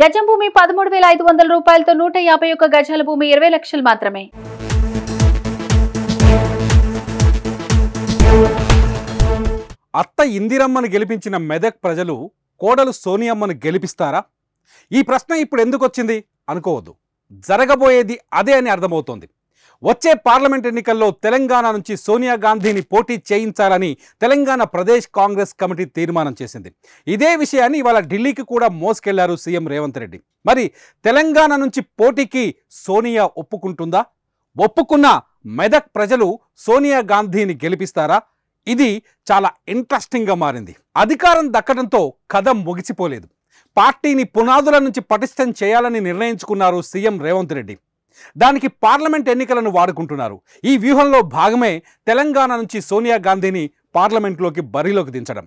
గజం భూమి 13,500 రూపాయలతో 151 గజాల భూమి 20 లక్షలు మాత్రమే. అత్త ఇందిరమ్మను గెలిపించిన మెదక్ ప్రజలు కోడలు సోనియమ్మను గెలిపిస్తారా? ఈ ప్రశ్న ఇప్పుడు ఎందుకు వచ్చింది అనుకోవద్దు. జరగబోయేది అదే అని అర్థమవుతోంది. వచ్చే పార్లమెంట్ ఎన్నికల్లో తెలంగాణ నుంచి సోనియా గాంధీని పోటీ చేయించాలని తెలంగాణ ప్రదేశ్ కాంగ్రెస్ కమిటీ తీర్మానం చేసింది. ఇదే విషయాన్ని ఇవాళ ఢిల్లీకి కూడా మోసుకెళ్లారు సీఎం రేవంత్ రెడ్డి. మరి తెలంగాణ నుంచి పోటీకి సోనియా ఒప్పుకుంటుందా? ఒప్పుకున్న మెదక్ ప్రజలు సోనియా గాంధీని గెలిపిస్తారా? ఇది చాలా ఇంట్రెస్టింగ్గా మారింది. అధికారం దక్కడంతో కథ ముగిసిపోలేదు. పార్టీని పునాదుల నుంచి పటిష్టం చేయాలని నిర్ణయించుకున్నారు సీఎం రేవంత్ రెడ్డి. దానికి పార్లమెంట్ ఎన్నికలను వాడుకుంటున్నారు. ఈ వ్యూహంలో భాగమే తెలంగాణ నుంచి సోనియా గాంధీని పార్లమెంట్లోకి బరిలోకి దించడం.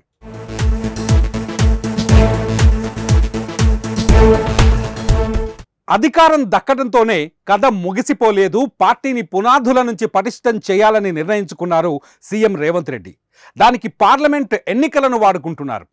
అధికారం దక్కడంతోనే కథ ముగిసిపోలేదు. పార్టీని పునాదుల నుంచి పటిష్టం చేయాలని నిర్ణయించుకున్నారు సీఎం రేవంత్ రెడ్డి. దానికి పార్లమెంట్ ఎన్నికలను వాడుకుంటున్నారు.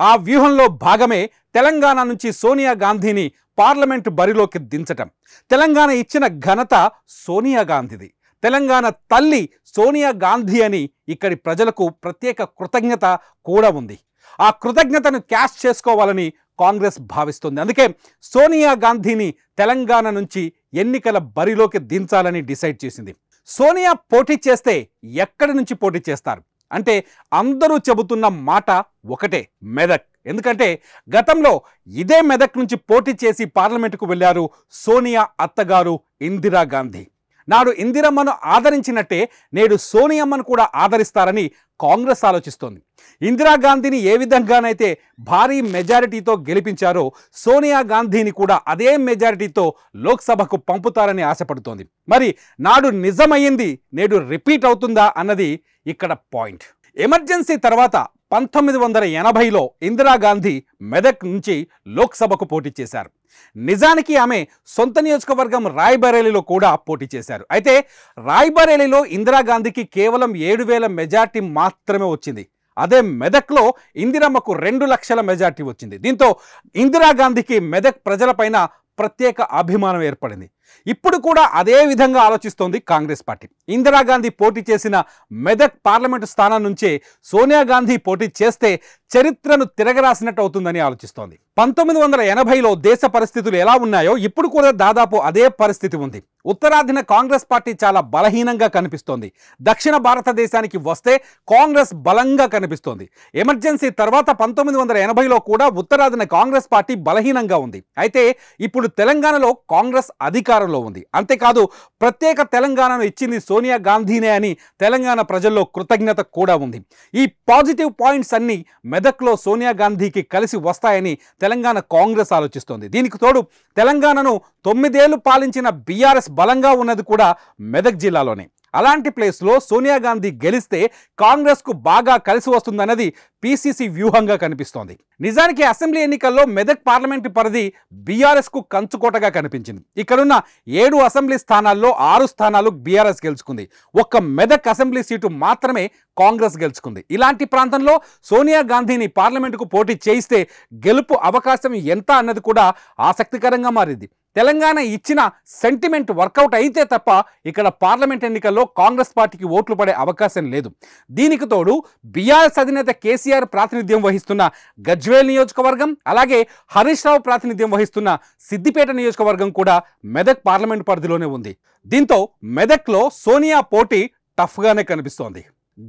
ఆ వ్యూహంలో భాగమే తెలంగాణ నుంచి సోనియా గాంధీని పార్లమెంటు బరిలోకి దించటం. తెలంగాణ ఇచ్చిన ఘనత సోనియా గాంధీది. తెలంగాణ తల్లి సోనియా గాంధీ అని ఇక్కడి ప్రజలకు ప్రత్యేక కృతజ్ఞత కూడా ఉంది. ఆ కృతజ్ఞతను క్యాష్ చేసుకోవాలని కాంగ్రెస్ భావిస్తుంది. అందుకే సోనియా గాంధీని తెలంగాణ నుంచి ఎన్నికల బరిలోకి దించాలని డిసైడ్ చేసింది. సోనియా పోటీ చేస్తే ఎక్కడి నుంచి పోటీ చేస్తారు అంటే అందరూ చెబుతున్న మాట ఒకటే, మెదక్. ఎందుకంటే గతంలో ఇదే మెదక్ నుంచి పోటీ చేసి పార్లమెంటుకు వెళ్ళారు సోనియా అత్తగారు ఇందిరాగాంధీ. నాడు ఇందిరమ్మను ఆదరించినట్టే నేడు సోనియమ్మను కూడా ఆదరిస్తారని కాంగ్రెస్ ఆలోచిస్తోంది. ఇందిరాగాంధీని ఏ విధంగానైతే భారీ మెజారిటీతో గెలిపించారో సోనియా గాంధీని కూడా అదే మెజారిటీతో లోక్సభకు పంపుతారని ఆశపడుతోంది. మరి నాడు నిజమయ్యింది నేడు రిపీట్ అవుతుందా అన్నది ఇక్కడ పాయింట్. ఎమర్జెన్సీ తర్వాత 1980లో ఇందిరాగాంధీ మెదక్ నుంచి లోక్సభకు పోటీ చేశారు. నిజానికి ఆమె సొంత నియోజకవర్గం రాయ్బరేలీలో కూడా పోటీ చేశారు. అయితే రాయ్బరేలీలో ఇందిరాగాంధీకి కేవలం 7,000 మెజార్టీ మాత్రమే వచ్చింది. అదే మెదక్లో ఇందిరమ్మకు 2 లక్షల మెజార్టీ వచ్చింది. దీంతో ఇందిరాగాంధీకి మెదక్ ప్రజలపైన ప్రత్యేక అభిమానం ఏర్పడింది. ఇప్పుడు కూడా అదే విధంగా ఆలోచిస్తోంది కాంగ్రెస్ పార్టీ. ఇందిరాగాంధీ పోటీ చేసిన మెదక్ పార్లమెంటు స్థానం నుంచే సోనియా గాంధీ పోటీ చేస్తే చరిత్రను తిరగరాసినట్టు అవుతుందని ఆలోచిస్తోంది. 1980లో దేశ పరిస్థితులు ఎలా ఉన్నాయో ఇప్పుడు కూడా దాదాపు అదే పరిస్థితి ఉంది. ఉత్తరాదిన కాంగ్రెస్ పార్టీ చాలా బలహీనంగా కనిపిస్తోంది. దక్షిణ భారతదేశానికి వస్తే కాంగ్రెస్ బలంగా కనిపిస్తోంది. ఎమర్జెన్సీ తర్వాత 1980లో కూడా ఉత్తరాదిన కాంగ్రెస్ పార్టీ బలహీనంగా ఉంది. అయితే ఇప్పుడు తెలంగాణలో కాంగ్రెస్ అధికారంలో ఉంది. అంతేకాదు ప్రత్యేక తెలంగాణను ఇచ్చింది సోనియా గాంధీనే అని తెలంగాణ ప్రజల్లో కృతజ్ఞత కూడా ఉంది. ఈ పాజిటివ్ పాయింట్స్ అన్నీ మెదక్లో సోనియా గాంధీకి కలిసి వస్తాయని తెలంగాణ కాంగ్రెస్ ఆలోచిస్తోంది. దీనికి తోడు తెలంగాణను 9 ఏళ్లు పాలించిన బీఆర్ఎస్ బలంగా ఉన్నది కూడా మెదక్ జిల్లాలోనే. అలాంటి ప్లేస్లో సోనియా గాంధీ గెలిస్తే కాంగ్రెస్కు బాగా కలిసి వస్తుందన్నది పీసీసీ వ్యూహంగా కనిపిస్తోంది. నిజానికి అసెంబ్లీ ఎన్నికల్లో మెదక్ పార్లమెంటు పరిధి బీఆర్ఎస్కు కంచుకోటగా కనిపించింది. ఇక్కడున్న 7 అసెంబ్లీ స్థానాల్లో 6 స్థానాలు బీఆర్ఎస్ గెలుచుకుంది. ఒక్క మెదక్ అసెంబ్లీ సీటు మాత్రమే కాంగ్రెస్ గెలుచుకుంది. ఇలాంటి ప్రాంతంలో సోనియా గాంధీని పార్లమెంటుకు పోటీ చేయిస్తే గెలుపు అవకాశం ఎంత అన్నది కూడా ఆసక్తికరంగా మారింది. తెలంగాణ ఇచ్చిన సెంటిమెంట్ వర్కౌట్ అయితే తప్ప ఇక్కడ పార్లమెంట్ ఎన్నికల్లో కాంగ్రెస్ పార్టీకి ఓట్లు పడే అవకాశం లేదు. దీనికి తోడు బీఆర్ఎస్ అధినేత కేసీఆర్ ప్రాతినిధ్యం వహిస్తున్న గజ్వేల్ నియోజకవర్గం, అలాగే హరీష్ రావు ప్రాతినిధ్యం వహిస్తున్న సిద్దిపేట నియోజకవర్గం కూడా మెదక్ పార్లమెంట్ పరిధిలోనే ఉంది. దీంతో మెదక్లో సోనియా పోటీ టఫ్గానే కనిపిస్తోంది.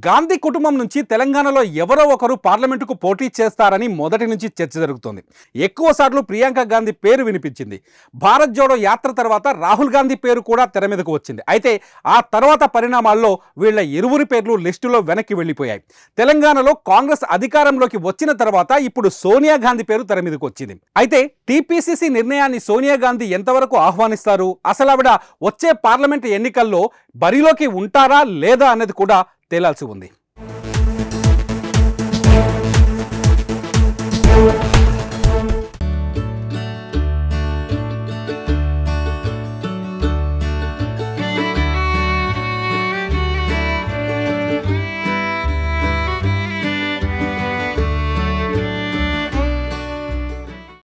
గాంధీ కుటుంబం నుంచి తెలంగాణలో ఎవరో ఒకరు పార్లమెంటుకు పోటీ చేస్తారని మొదటి నుంచి చర్చ జరుగుతోంది. ఎక్కువసార్లు ప్రియాంక గాంధీ పేరు వినిపించింది. భారత్ జోడో యాత్ర తర్వాత రాహుల్ గాంధీ పేరు కూడా తెర మీదకు వచ్చింది. అయితే ఆ తర్వాత పరిణామాల్లో వీళ్ళ ఇరువురి పేర్లు లిస్టులో వెనక్కి వెళ్ళిపోయాయి. తెలంగాణలో కాంగ్రెస్ అధికారంలోకి వచ్చిన తర్వాత ఇప్పుడు సోనియా గాంధీ పేరు తెర మీదకు వచ్చింది. అయితే టీపీసీసీ నిర్ణయాన్ని సోనియా గాంధీ ఎంతవరకు ఆహ్వానిస్తారు, అసలు ఆవిడ వచ్చే పార్లమెంట్ ఎన్నికల్లో బరిలోకి ఉంటారా లేదా అన్నది కూడా తేలాల్సి ఉంది.